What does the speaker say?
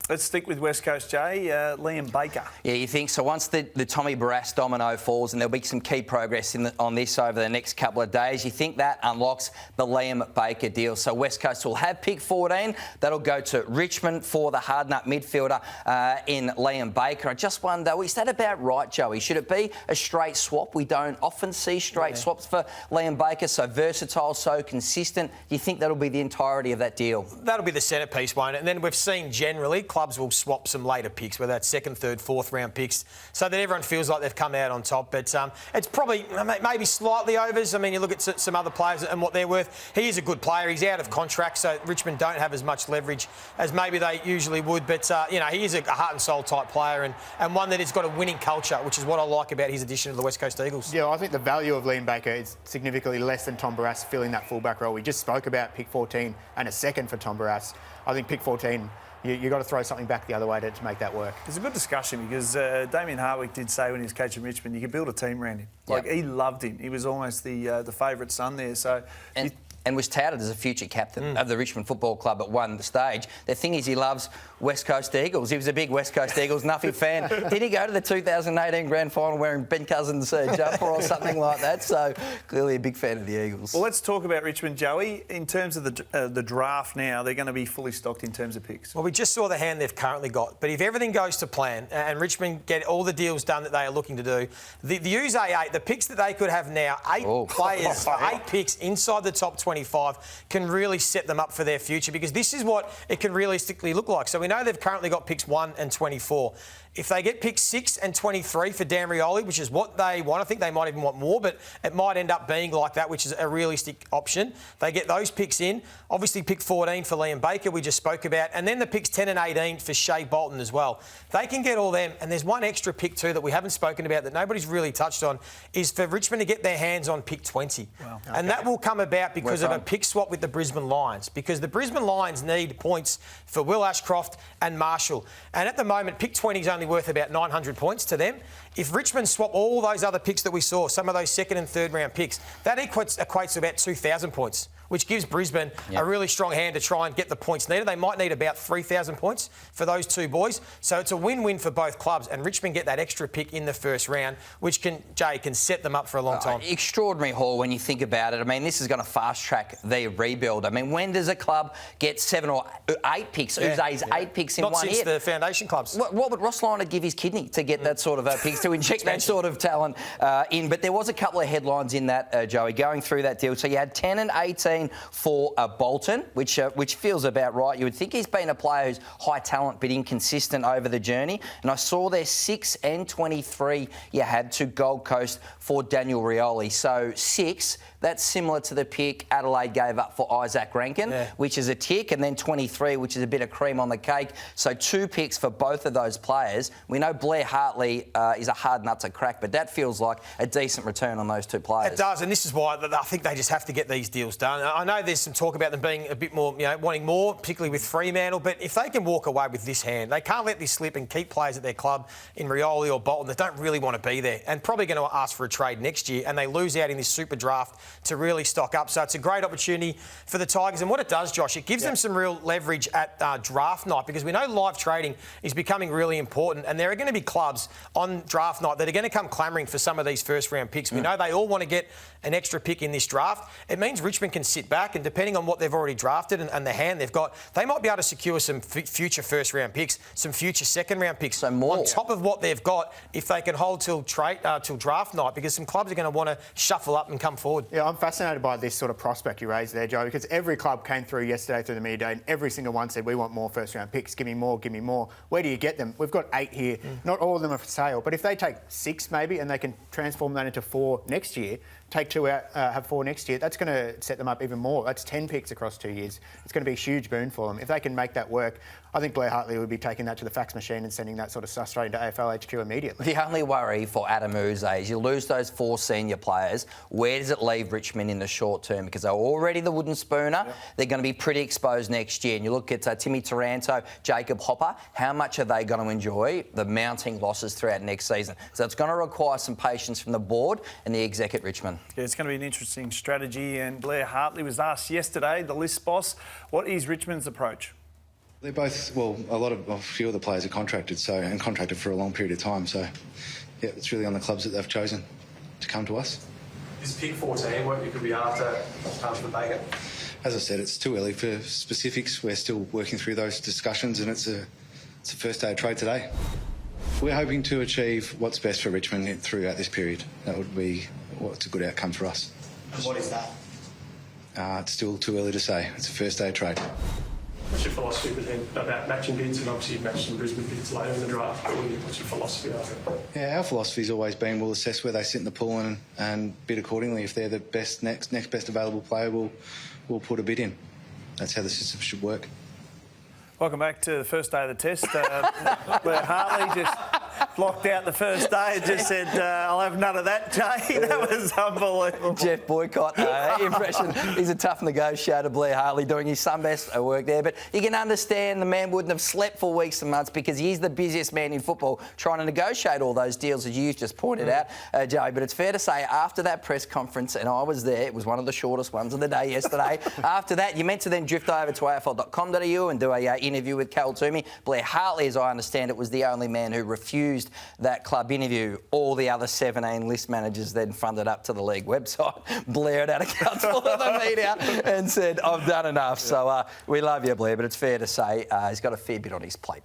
Let's stick with West Coast, Jay. Liam Baker. Yeah, you think so? Once the Tommy Barrass domino falls, and there'll be some key progress on this over the next couple of days, you think that unlocks the Liam Baker deal. So West Coast will have pick 14. That'll go to Richmond for the hard nut midfielder in Liam Baker. I just wonder, is that about right, Joey? Should it be a straight swap? We don't often see straight swaps for Liam Baker. So versatile, so consistent. You think that'll be the entirety of that deal? That'll be the centrepiece, won't it? And then we've seen generally clubs will swap some later picks, whether that's second, third, fourth round picks, so that everyone feels like they've come out on top. But it's probably maybe slightly overs. I mean, you look at some other players and what they're worth. He is a good player. He's out of contract, so Richmond don't have as much leverage as maybe they usually would. But, he is a heart and soul type player and one that has got a winning culture, which is what I like about his addition to the West Coast Eagles. Yeah, I think the value of Liam Baker is significantly less than Tom Barrass filling that fullback role. We just spoke about pick 14 and a second for Tom Barrass. I think pick 14... You've got to throw something back the other way to make that work. It's a good discussion because Damien Hardwick did say when he was coaching Richmond, you could build a team around him. Like, he loved him. He was almost the favourite son there. So. And was touted as a future captain of the Richmond Football Club at one stage. The thing is, he loves West Coast Eagles. He was a big West Coast Eagles Nuffy fan. Did he go to the 2018 Grand Final wearing Ben Cousins' jumper or something like that? So clearly a big fan of the Eagles. Well, let's talk about Richmond, Joey. In terms of the draft now, they're going to be fully stocked in terms of picks. Well, we just saw the hand they've currently got. But if everything goes to plan and Richmond get all the deals done that they are looking to do, the UZ8, the picks that they could have now, 8 players, 8 picks inside the top 25 can really set them up for their future, because this is what it can realistically look like. So we know they've currently got picks 1 and 24. If they get picks 6 and 23 for Dan Rioli, which is what they want, I think they might even want more, but it might end up being like that, which is a realistic option. They get those picks in. Obviously, pick 14 for Liam Baker, we just spoke about, and then the picks 10 and 18 for Shea Bolton as well. They can get all them, and there's one extra pick too that we haven't spoken about that nobody's really touched on, is for Richmond to get their hands on pick 20. Wow. Okay. And that will come about because of a pick swap with the Brisbane Lions, because the Brisbane Lions need points for Will Ashcroft and Marshall. And at the moment, pick 20 is only worth about 900 points to them. If Richmond swap all those other picks that we saw, some of those second and third round picks, that equates to about 2,000 points, which gives Brisbane a really strong hand to try and get the points needed. They might need about 3,000 points for those two boys. So it's a win-win for both clubs, and Richmond get that extra pick in the first round, which can set them up for a long time. Extraordinary haul when you think about it. I mean, this is going to fast-track their rebuild. I mean, when does a club get 7 or 8 picks? Uze's 8 picks in 1 year? Not since the foundation clubs. What would Ross Lyon give his kidney to get that sort of picks, to inject that sort of talent in? But there was a couple of headlines in that, Joey, going through that deal. So you had 10 and 18 for Bolton, which feels about right. You would think he's been a player who's high talent but inconsistent over the journey. And I saw there 6 and 23 you had to Gold Coast for Daniel Rioli. So 6, that's similar to the pick Adelaide gave up for Isaac Rankin, which is a tick, and then 23, which is a bit of cream on the cake. So 2 picks for both of those players. We know Blair Hartley is a hard nut to crack, but that feels like a decent return on those 2 players. It does, and this is why I think they just have to get these deals done. I know there's some talk about them being a bit more, wanting more, particularly with Fremantle, but if they can walk away with this hand, they can't let this slip and keep players at their club in Rioli or Bolton that don't really want to be there and probably going to ask for a trade next year, and they lose out in this super draft to really stock up. So it's a great opportunity for the Tigers, and what it does, Josh, it gives them some real leverage at draft night, because we know live trading is becoming really important, and there are going to be clubs on draft night that are going to come clamouring for some of these first round picks. We know they all want to get an extra pick in this draft. It means Richmond can sit back, and depending on what they've already drafted and the hand they've got, they might be able to secure some future first round picks, some future second round picks, so more on top of what they've got if they can hold till draft night, because some clubs are going to want to shuffle up and come forward. Yeah, I'm fascinated by this sort of prospect you raised there, Joe, because every club came through yesterday through the media day, and every single one said, we want more first round picks, give me more, give me more. Where do you get them? We've got 8 here. Not all of them are for sale, but if they take 6 maybe and they can transform that into 4 next year, take 2 out, have 4 next year, that's going to set them up even more. That's 10 picks across 2 years. It's going to be a huge boon for them. If they can make that work, I think Blair Hartley would be taking that to the fax machine and sending that sort of stuff straight into AFL HQ immediately. The only worry for Adam Uze is you lose those 4 senior players. Where does it leave Richmond in the short term? Because they're already the wooden spooner. Yep. They're going to be pretty exposed next year. And you look at Timmy Taranto, Jacob Hopper, how much are they going to enjoy the mounting losses throughout next season? So it's going to require some patience from the board and the exec at Richmond. Yeah, it's going to be an interesting strategy. And Blair Hartley was asked yesterday, the list boss, what is Richmond's approach? They're both, well, a few of the players are contracted, and contracted for a long period of time. So, yeah, it's really on the clubs that they've chosen to come to us. Is pick 14 what you could be after the bacon? As I said, it's too early for specifics. We're still working through those discussions, and it's the first day of trade today. We're hoping to achieve what's best for Richmond throughout this period. That would be what's a good outcome for us. And what is that? It's still too early to say. It's the first day of trade. What's your philosophy about matching bids? And obviously you've matched some Brisbane bids later in the draft. But what's your philosophy of it? Yeah, our philosophy's always been we'll assess where they sit in the pool and bid accordingly. If they're the best next best available player, we'll put a bid in. That's how the system should work. Welcome back to the first day of the test. Blair Hartley just blocked out the first day and just said, I'll have none of that, Jay. That was unbelievable. Jeff Boycott impression. He's a tough negotiator, Blair Hartley, doing his son best work there. But you can understand the man wouldn't have slept for weeks and months because he's the busiest man in football trying to negotiate all those deals, as you've just pointed out, Joey. But it's fair to say after that press conference, and I was there, it was one of the shortest ones of the day yesterday. After that, you meant to then drift over to afl.com.au and do a interview with Cal Toomey. Blair Hartley, as I understand it, was the only man who refused that club interview. All the other 17 list managers then fronted up to the league website, blared out accounts full of the media and said, I've done enough. So we love you, Blair, but it's fair to say he's got a fair bit on his plate.